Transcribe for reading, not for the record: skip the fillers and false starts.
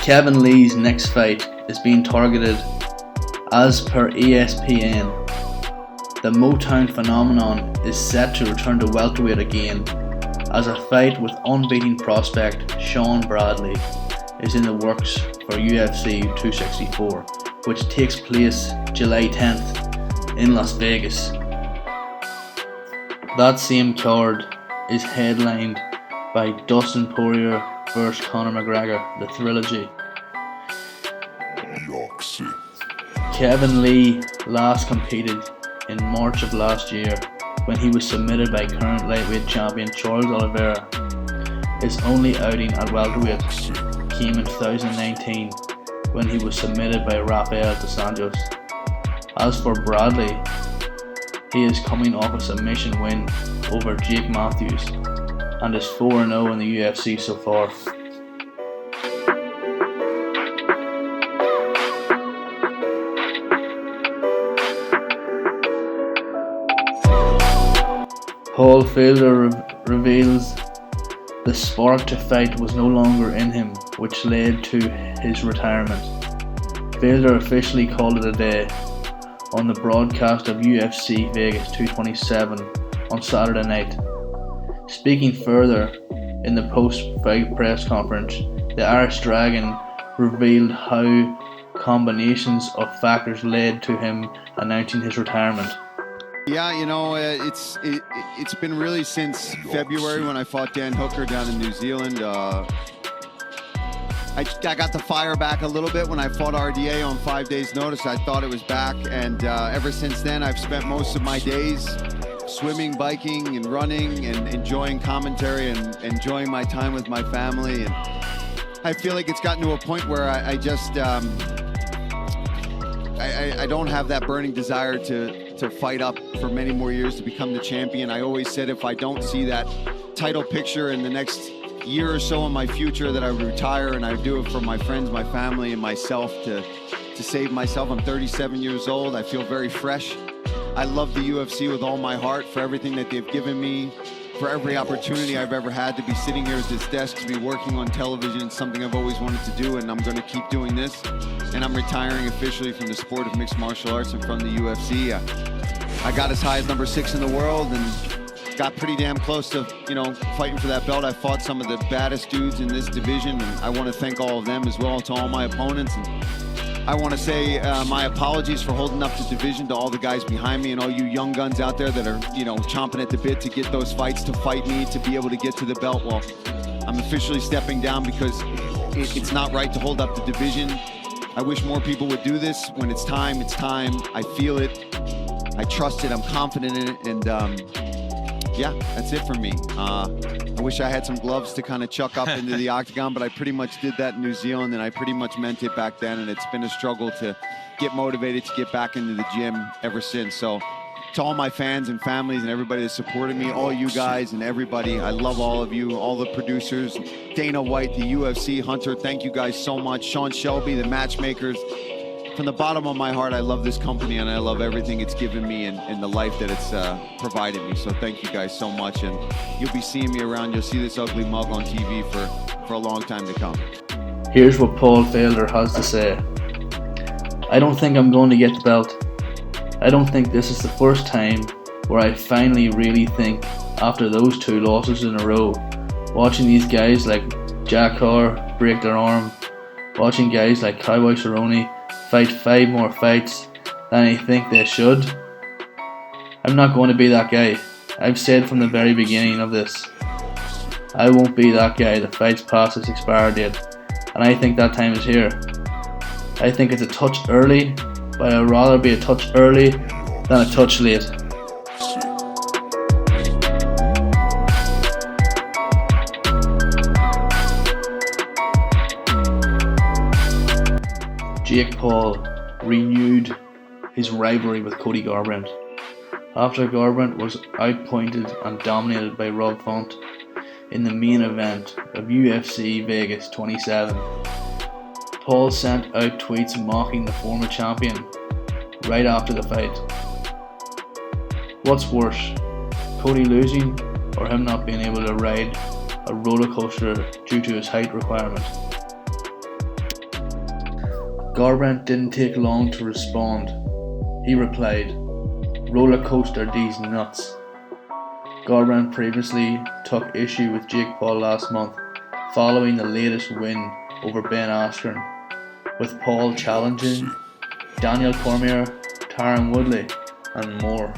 Kevin Lee's next fight is being targeted. As per ESPN, the Motown phenomenon is set to return to welterweight again, as a fight with unbeaten prospect Sean Bradley is in the works for UFC 264, which takes place July 10th in Las Vegas. That same card is headlined by Dustin Poirier vs Conor McGregor, the trilogy. Kevin Lee last competed in March of last year when he was submitted by current lightweight champion Charles Oliveira. His only outing at welterweight came in 2019 when he was submitted by Rafael dos Anjos. As for Bradley, he is coming off a submission win over Jake Matthews and is 4-0 in the UFC so far. Paul Felder reveals the spark to fight was no longer in him, which led to his retirement. Felder officially called it a day on the broadcast of UFC Vegas 227 on Saturday night. Speaking further in the post-fight press conference, the Irish Dragon revealed how combinations of factors led to him announcing his retirement. Yeah, it's been really since February when I fought Dan Hooker down in New Zealand. I got the fire back a little bit when I fought RDA on 5 days' notice. I thought it was back, and ever since then, I've spent most of my days swimming, biking, and running, and enjoying commentary and enjoying my time with my family. And I feel like it's gotten to a point where I don't have that burning desire to fight up for many more years to become the champion. I always said if I don't see that title picture in the next year or so in my future, that I would retire, and I would do it for my friends, my family, and myself to save myself. I'm 37 years old. I feel very fresh. I love the UFC with all my heart for everything that they've given me, for every opportunity I've ever had to be sitting here at this desk, to be working on television. It's something I've always wanted to do, and I'm going to keep doing this. And I'm retiring officially from the sport of mixed martial arts and from the UFC. I got as high as number 6 in the world and got pretty damn close to, fighting for that belt. I fought some of the baddest dudes in this division, and I want to thank all of them as well, to all my opponents. And I want to say my apologies for holding up the division to all the guys behind me and all you young guns out there that are, chomping at the bit to get those fights, to fight me, to be able to get to the belt. Well, I'm officially stepping down because it's not right to hold up the division. I wish more people would do this. When it's time, it's time. I feel it. I trust it. I'm confident in it. And yeah, that's it for me. I wish I had some gloves to kind of chuck up into the octagon, but I pretty much did that in New Zealand, and I pretty much meant it back then. And it's been a struggle to get motivated to get back into the gym ever since. So to all my fans and families and everybody that supported me, all you guys and everybody, I love all of you, all the producers, Dana White, the UFC, Hunter, thank you guys so much. Sean Shelby, the matchmakers. From the bottom of my heart, I love this company, and I love everything it's given me and the life that it's provided me. So thank you guys so much, and you'll be seeing me around. You'll see this ugly mug on TV for a long time to come. Here's what Paul Felder has to say. I don't think I'm going to get the belt. I don't think this is the first time where I finally really think, after those 2 losses in a row, watching these guys like Jack Carr break their arm, watching guys like Cowboy Cerrone fight 5 more fights than I think they should. I'm not going to be that guy. I've said from the very beginning of this, I won't be that guy that fights past its expiry date, and I think that time is here. I think it's a touch early, but I'd rather be a touch early than a touch late. Jake Paul renewed his rivalry with Cody Garbrandt. After Garbrandt was outpointed and dominated by Rob Font, in the main event of UFC Vegas 27. Paul sent out tweets mocking the former champion right after the fight. What's worse, Cody losing or him not being able to ride a roller coaster due to his height requirement? Garbrandt didn't take long to respond. He replied, "Roller coaster these nuts." Garbrandt previously took issue with Jake Paul last month following the latest win over Ben Askren, with Paul challenging Daniel Cormier, Tyron Woodley and more.